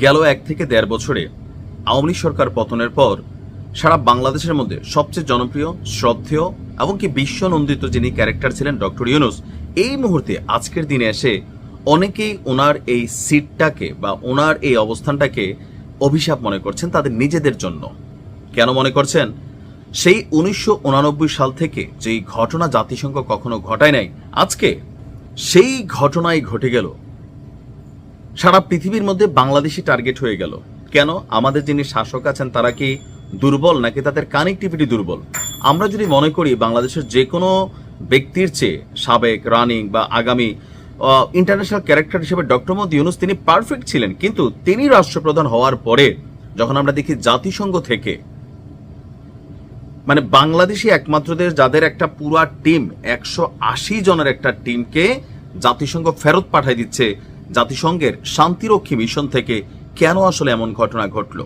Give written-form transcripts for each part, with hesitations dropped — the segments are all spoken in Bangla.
গেল 1 থেকে 1.5 বছরে আওয়ামী লীগ সরকার পতনের পর সারা বাংলাদেশের মধ্যে সবচেয়ে জনপ্রিয়, শ্রদ্ধেয় এবং কি বিশ্বনন্দিত যিনি ক্যারেক্টার ছিলেন ডক্টর ইউনূস, এই মুহূর্তে আজকের দিনে এসে অনেকেই ওনার এই সিটটাকে বা ওনার এই অবস্থানটাকে অভিশাপ মনে করছেন তাদের নিজেদের জন্য। কেন মনে করছেন? সেই 1989 সাল থেকে যেই ঘটনা জাতিসংঘ কখনো ঘটায় নাই, আজকে সেই ঘটনাই ঘটে গেল। সারা পৃথিবীর মধ্যে বাংলাদেশি টার্গেট হয়ে গেল। কেন? আমাদের যিনি শাসক আছেন তারা কি দুর্বল নাকি তাদের কানেক্টিভিটি দুর্বল? আমরা যদি মনে করি বাংলাদেশের যে কোনো ব্যক্তির চেয়ে সাবেক, রানিং বা আগামী ইন্টারন্যাশনাল ক্যারেক্টার হিসেবে ডক্টর মোহাম্মদ ইউনূস তিনি পারফেক্ট ছিলেন, কিন্তু তিনি রাষ্ট্রপ্রধান হওয়ার পরে যখন আমরা দেখি জাতিসংঘ থেকে মানে বাংলাদেশি একমাত্র দেশ যাদের একটা পুরা টিম 180 জনের একটা টিমকে জাতিসংঘ ফেরত পাঠাই দিচ্ছে জাতিসংঘের শান্তিরক্ষী মিশন থেকে, কেন আসলে এমন ঘটনা ঘটলো?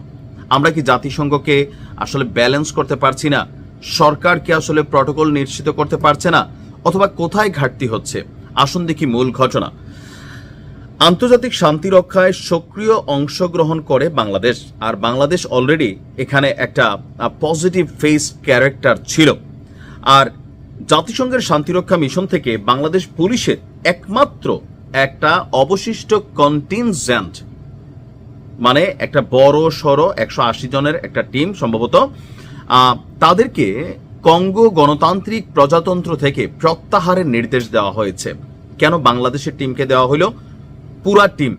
আমরা কি জাতিসংঘকে আসলে ব্যালেন্স করতে পারছি না? সরকারকে আসলে প্রটোকল নিশ্চিত করতে পারছে না? অথবা কোথায় ঘাটতি হচ্ছে? আসুন দেখি মূল ঘটনা। আন্তর্জাতিক শান্তি রক্ষায় সক্রিয় অংশগ্রহণ করে বাংলাদেশ, আর বাংলাদেশ অলরেডি এখানে একটা পজিটিভ ফেস ক্যারেক্টার ছিল। আর জাতিসংঘের শান্তিরক্ষা মিশন থেকে বাংলাদেশ পুলিশের একমাত্র একটা অবশিষ্ট কন্টিনজেন্ট, মানে একটা বড় সড়ো 180 জনের একটা টিম সম্ভবত, তাদেরকে কঙ্গো গণতান্ত্রিক প্রজাতন্ত্র থেকে প্রত্যাহারের নির্দেশ দেওয়া হয়েছে। কেন বাংলাদেশের টিমকে দেওয়া হলো? পুরা টিম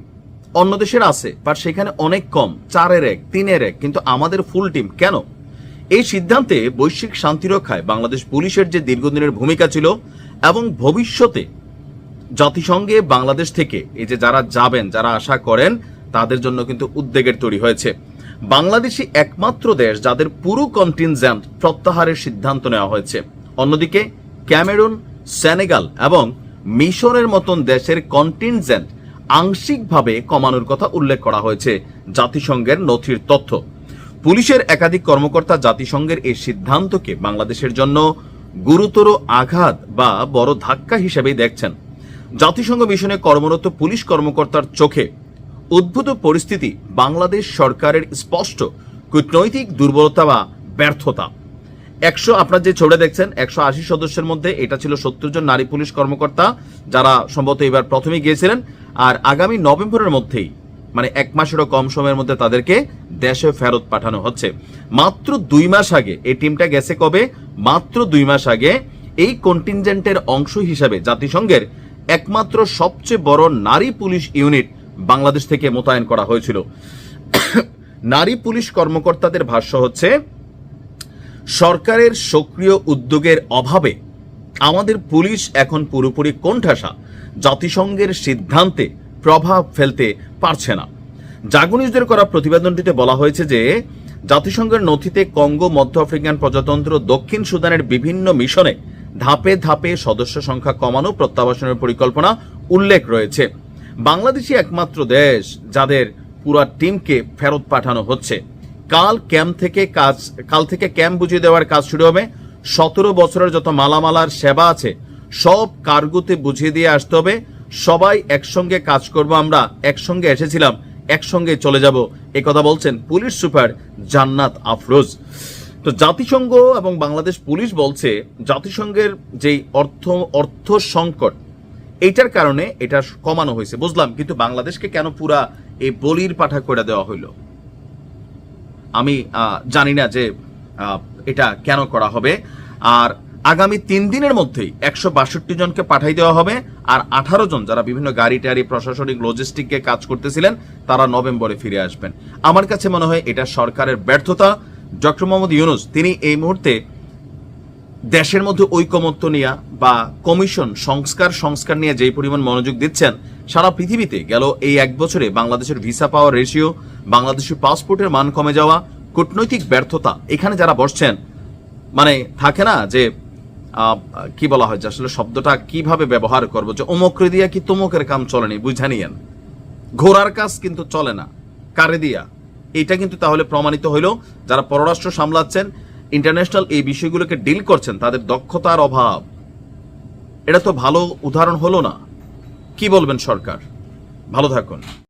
অন্য দেশের আছে, বাট সেখানে অনেক কম, 4-এর 1, 3-এর 1, কিন্তু আমাদের ফুল টিম। কেন? এই সিদ্ধান্তে বৈশ্বিক শান্তিরক্ষায় বাংলাদেশ পুলিশের যে দীর্ঘদিনের ভূমিকা ছিল এবং ভবিষ্যতে জাতিসংঘে বাংলাদেশ থেকে এই যে যারা যাবেন, যারা আশা করেন, তাদের জন্য কিন্তু উদ্বেগের তৈরি হয়েছে। বাংলাদেশই একমাত্র দেশ যাদের পুরো কন্টিনজেন্ট প্রত্যাহারের সিদ্ধান্ত নেওয়া হয়েছে। অন্যদিকে ক্যামেরুন, সেনেগাল এবং মিশরের মতন দেশের কন্টিনজেন্ট আংশিকভাবে কমানোর কথা উল্লেখ করা হয়েছে জাতিসংঘের নথির তথ্য। পুলিশের একাধিক কর্মকর্তা জাতিসংঘের এই সিদ্ধান্তকে বাংলাদেশের জন্য গুরুতর আঘাত বা বড় ধাক্কা হিসেবেই দেখছেন। জাতিসংঘ মিশনে কর্মরত পুলিশ কর্মকর্তার চোখে উদ্ভূত পরিস্থিতি বাংলাদেশ সরকারের স্পষ্ট কূটনৈতিক দুর্বলতা বা ব্যর্থতা। আপনার যে ছড়ে দেখছেন 180 সদস্যের মধ্যে এটা ছিল 70 জন নারী পুলিশ কর্মকর্তা, যারা সম্ভবত এবার প্রথমে গিয়েছিলেন। আর আগামী নভেম্বরের মধ্যেই, মানে 1 মাসেরও কম সময়ের মধ্যে তাদেরকে দেশে ফেরত পাঠানো হচ্ছে। মাত্র 2 মাস আগে এই টিমটা গেছে। কবে? মাত্র 2 মাস আগে এই কন্টিনজেন্টের অংশ হিসাবে জাতিসংঘের একমাত্র সবচেয়ে বড় নারী পুলিশ ইউনিট বাংলাদেশ থেকে মোতায়েন করা হয়েছিল। নারী পুলিশ কর্মকর্তাদের ভাষ্য হচ্ছে, সরকারের সক্রিয় উদ্যোগের অভাবে আমাদের পুলিশ এখন পুরোপুরি কোণঠাসা, জাতিসংঘের সিদ্ধান্তে প্রভাব ফেলতে পারছে না। জাগনিউজের করা প্রতিবেদনটিতে বলা হয়েছে যে জাতিসংঘের নথিতে কঙ্গো, মধ্য আফ্রিকান প্রজাতন্ত্র, দক্ষিণ সুদানের বিভিন্ন মিশনে ধাপে ধাপে সদস্য সংখ্যা কমানো, প্রত্যাবাসনের পরিকল্পনা উল্লেখ রয়েছে। বাংলাদেশই একমাত্র দেশ যাদের পুরো টিমকে ফেরত পাঠানো হচ্ছে। কাল থেকে ক্যাম্প বুঝিয়ে দেওয়ার কাজ শুরু হবে। 17 বছরের যত মালামালার সেবা আছে সব কার্গোতে বুঝিয়ে দিয়ে আসতে হবে। সবাই একসঙ্গে কাজ করব, আমরা একসঙ্গে এসেছিলাম, একসঙ্গে চলে যাব, এই কথা বলছেন পুলিশ সুপার জান্নাত আফরোজ। তো জাতিসংঘ এবং বাংলাদেশ পুলিশ বলছে জাতিসংঘের যেই অর্থ সংকট, এইটার কারণে এটা কমানো হয়েছে, বুঝলাম, কিন্তু বাংলাদেশকে কেন পুরা এই বলির পাঠা করে দেওয়া হইলো আমি জানি না যে এটা কেন করা হবে। আর আগামী 3 দিনের মধ্যেই 162 জনকে পাঠাই দেওয়া হবে, আর 18 জন যারা বিভিন্ন গাড়ি টাড়ি, প্রশাসনিক, লজিস্টিকে কাজ করতেছিলেন তারা নভেম্বরে ফিরে আসবেন। আমার কাছে মনে হয় এটা সরকারের ব্যর্থতা। ডক্টর মোহাম্মদ ইউনূস তিনি এই মুহূর্তে দেশের মধ্যে ঐকমত্য নিয়ে বা কমিশন সংস্কার নিয়ে যেই পরিমাণ মনোযোগ দিচ্ছেন, সারা পৃথিবীতে গেল এই 1 বছরে বাংলাদেশের ভিসা পাওয়ার রেশিও, বাংলাদেশের পাসপোর্টের মান কমে যাওয়া, কূটনৈতিক ব্যর্থতা, এখানে যারা বসছেন, মানে থাকে না যে কি বলা হয় যে আসলে শব্দটা কিভাবে ব্যবহার করবো, যে অমুকরে দিয়া কি তমুকের কাম চলেনি, বুঝা নিয়েন, ঘোড়ার কাজ কিন্তু চলে না কারে দিয়া। এটা কিন্তু তাহলে প্রমাণিত হইল যারা পররাষ্ট্র সামলাচ্ছেন, ইন্টারন্যাশনাল এই বিষয়গুলোকে ডিল করছেন, তাদের দক্ষতার অভাব। এটা তো ভালো উদাহরণ হলো না। কি বলবেন সরকার? ভালো থাকুন।